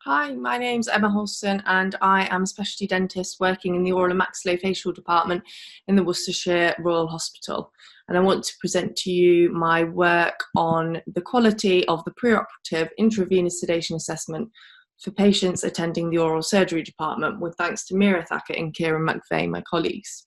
Hi, my name's Emma Houlston and I am a specialty dentist working in the oral and maxillofacial department in the Worcestershire Royal Hospital. And I want to present to you my work on the quality of the preoperative intravenous sedation assessment for patients attending the oral surgery department, with thanks to Mira Thackett and Kieran McVeigh, my colleagues.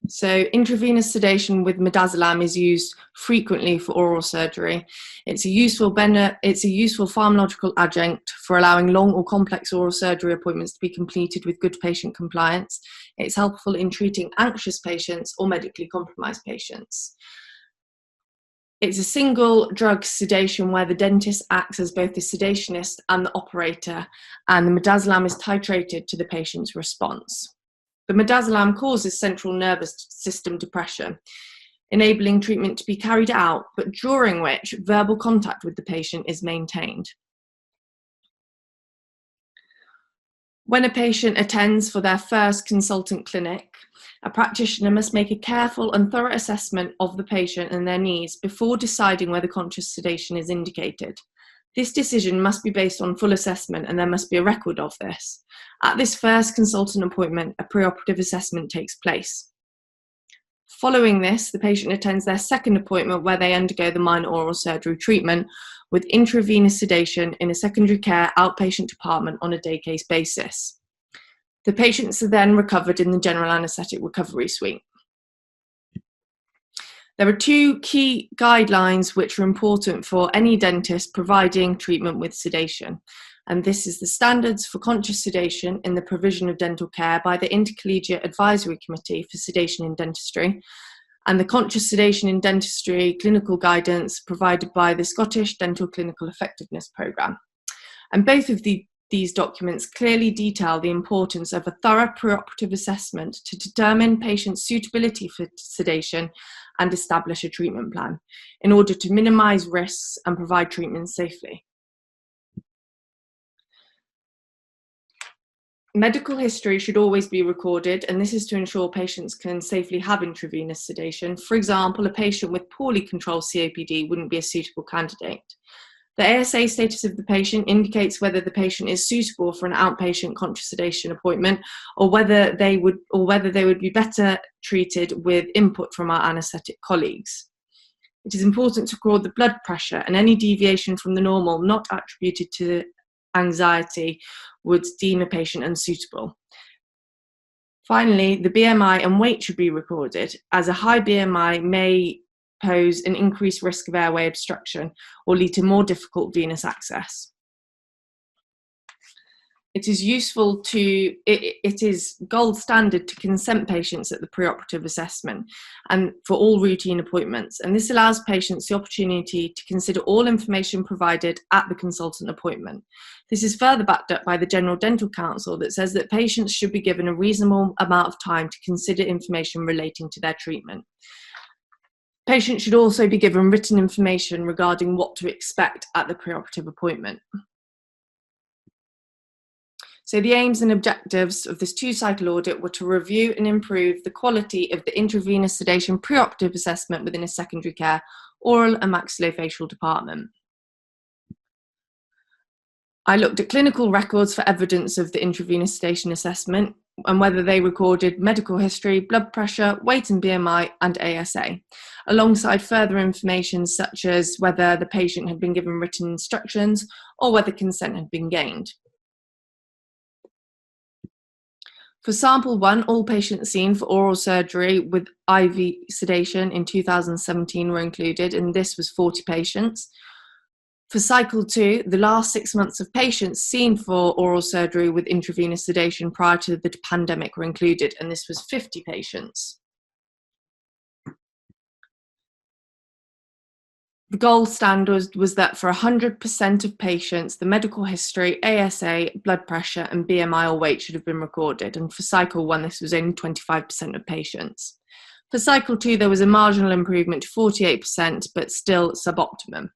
So intravenous sedation with midazolam is used frequently for oral surgery. It's a useful pharmacological adjunct for allowing long or complex oral surgery appointments to be completed with good patient compliance. It's helpful in treating anxious patients or medically compromised patients. It's a single drug sedation where the dentist acts as both the sedationist and the operator, and the midazolam is titrated to the patient's response. The midazolam causes central nervous system depression, enabling treatment to be carried out, but during which verbal contact with the patient is maintained. When a patient attends for their first consultant clinic, a practitioner must make a careful and thorough assessment of the patient and their needs before deciding whether conscious sedation is indicated. This decision must be based on full assessment, and there must be a record of this. At this first consultant appointment, a preoperative assessment takes place. Following this, the patient attends their second appointment where they undergo the minor oral surgery treatment with intravenous sedation in a secondary care outpatient department on a day case basis. The patients are then recovered in the general anaesthetic recovery suite. There are two key guidelines which are important for any dentist providing treatment with sedation. And this is the standards for conscious sedation in the provision of dental care by the Intercollegiate Advisory Committee for Sedation in Dentistry, and the conscious sedation in dentistry clinical guidance provided by the Scottish Dental Clinical Effectiveness Programme. And both of these documents clearly detail the importance of a thorough preoperative assessment to determine patients' suitability for sedation and establish a treatment plan in order to minimize risks and provide treatment safely. Medical history should always be recorded, and this is to ensure patients can safely have intravenous sedation. For example, a patient with poorly controlled COPD wouldn't be a suitable candidate. The ASA status of the patient indicates whether the patient is suitable for an outpatient conscious sedation appointment, or whether they would be better treated with input from our anaesthetic colleagues. It is important to record the blood pressure, and any deviation from the normal not attributed to anxiety would deem a patient unsuitable. Finally, the BMI and weight should be recorded, as a high BMI may pose an increased risk of airway obstruction or lead to more difficult venous access. It is gold standard to consent patients at the preoperative assessment and for all routine appointments, and this allows patients the opportunity to consider all information provided at the consultant appointment. This is further backed up by the General Dental Council that says that patients should be given a reasonable amount of time to consider information relating to their treatment. Patients should also be given written information regarding what to expect at the preoperative appointment. So the aims and objectives of this two-cycle audit were to review and improve the quality of the intravenous sedation preoperative assessment within a secondary care oral and maxillofacial department. I looked at clinical records for evidence of the intravenous sedation assessment and whether they recorded medical history, blood pressure, weight and BMI, and ASA, alongside further information such as whether the patient had been given written instructions or whether consent had been gained. For sample 1, all patients seen for oral surgery with IV sedation in 2017 were included, and this was 40 patients. For cycle 2, the last 6 months of patients seen for oral surgery with intravenous sedation prior to the pandemic were included, and this was 50 patients. The gold standard was that for 100% of patients, the medical history, ASA, blood pressure, and BMI or weight should have been recorded. And for cycle 1, this was only 25% of patients. For cycle 2, there was a marginal improvement to 48%, but still suboptimum.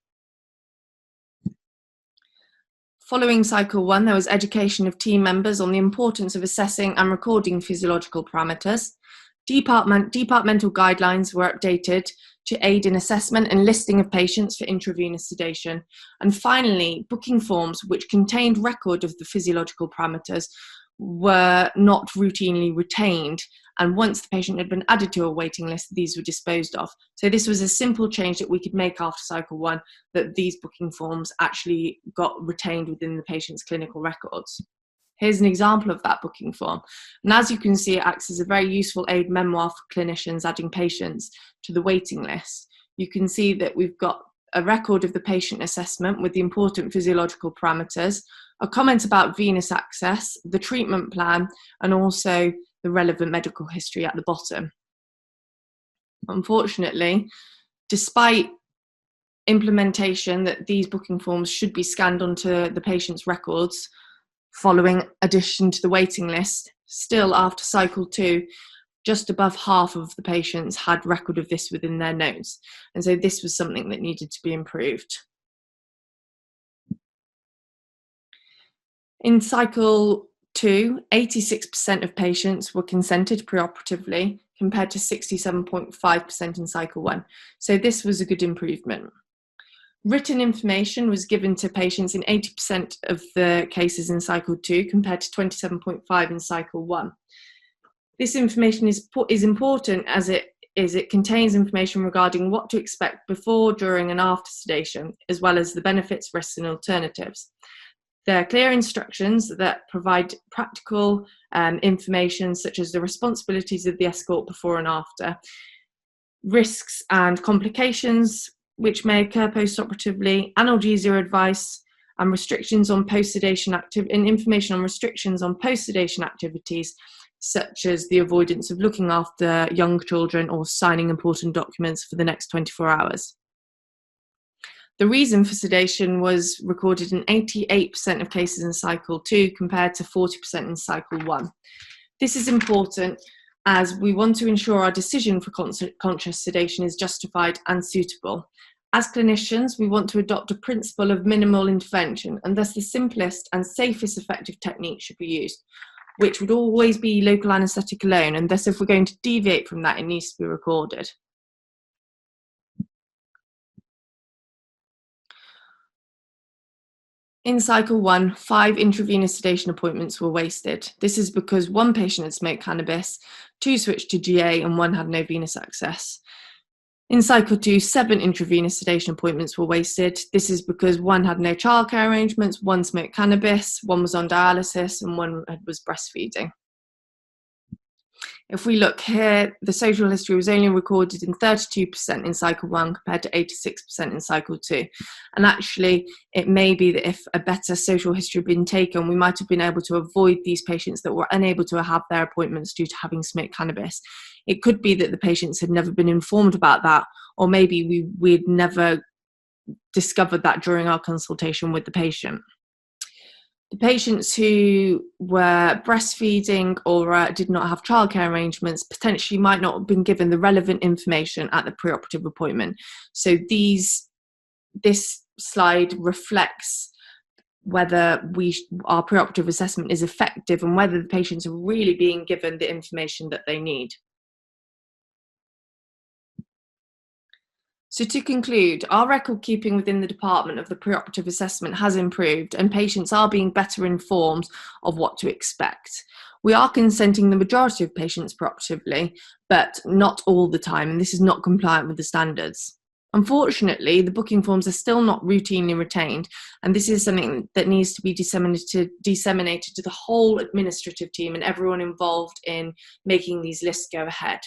Following cycle 1, there was education of team members on the importance of assessing and recording physiological parameters. Departmental guidelines were updated to aid in assessment and listing of patients for intravenous sedation. And finally, booking forms which contained record of the physiological parameters were not routinely retained. And once the patient had been added to a waiting list, these were disposed of. So this was a simple change that we could make after cycle 1, that these booking forms actually got retained within the patient's clinical records. Here's an example of that booking form. And as you can see, it acts as a very useful aid memoir for clinicians adding patients to the waiting list. You can see that we've got a record of the patient assessment with the important physiological parameters, a comment about venous access, the treatment plan, and also the relevant medical history at the bottom. Unfortunately, despite implementation that these booking forms should be scanned onto the patient's records following addition to the waiting list, still after cycle 2, just above half of the patients had record of this within their notes. And so this was something that needed to be improved. In cycle 2, 86% of patients were consented preoperatively compared to 67.5% in cycle 1. So this was a good improvement. Written information was given to patients in 80% of the cases in cycle 2 compared to 27.5% in cycle 1. This information is important as it contains information regarding what to expect before, during and after sedation, as well as the benefits, risks and alternatives. There are clear instructions that provide practical information such as the responsibilities of the escort before and after, risks and complications which may occur post-operatively, analgesia advice, and restrictions on post-sedation and information on restrictions on post-sedation activities, such as the avoidance of looking after young children or signing important documents for the next 24 hours. The reason for sedation was recorded in 88% of cases in cycle 2 compared to 40% in cycle 1. This is important as we want to ensure our decision for conscious sedation is justified and suitable. As clinicians, we want to adopt a principle of minimal intervention, and thus the simplest and safest effective technique should be used, which would always be local anaesthetic alone, and thus if we're going to deviate from that, it needs to be recorded. In cycle 1, 5 intravenous sedation appointments were wasted. This is because 1 patient had smoked cannabis, 2 switched to GA, and 1 had no venous access. In cycle 2, 7 intravenous sedation appointments were wasted. This is because 1 had no childcare arrangements, 1 smoked cannabis, 1 was on dialysis, and 1 was breastfeeding. If we look here, the social history was only recorded in 32% in cycle 1 compared to 86% in cycle 2. And actually, it may be that if a better social history had been taken, we might have been able to avoid these patients that were unable to have their appointments due to having smoked cannabis. It could be that the patients had never been informed about that, or maybe we'd never discovered that during our consultation with the patient. The patients who were breastfeeding or did not have childcare arrangements potentially might not have been given the relevant information at the preoperative appointment. So this slide reflects whether our preoperative assessment is effective and whether the patients are really being given the information that they need. So to conclude, our record keeping within the department of the preoperative assessment has improved and patients are being better informed of what to expect. We are consenting the majority of patients preoperatively, but not all the time, and this is not compliant with the standards. Unfortunately, the booking forms are still not routinely retained, and this is something that needs to be disseminated to the whole administrative team and everyone involved in making these lists go ahead.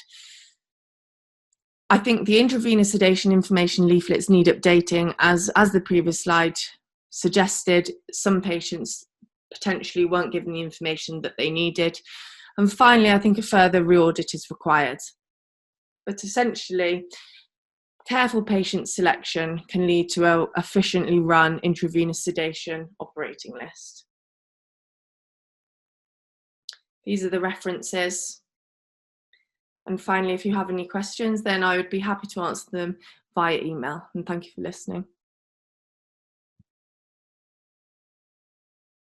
I think the intravenous sedation information leaflets need updating as the previous slide suggested. Some patients potentially weren't given the information that they needed. And finally, I think a further re-audit is required. But essentially, careful patient selection can lead to an efficiently run intravenous sedation operating list. These are the references. And finally, if you have any questions, then I would be happy to answer them via email. And thank you for listening.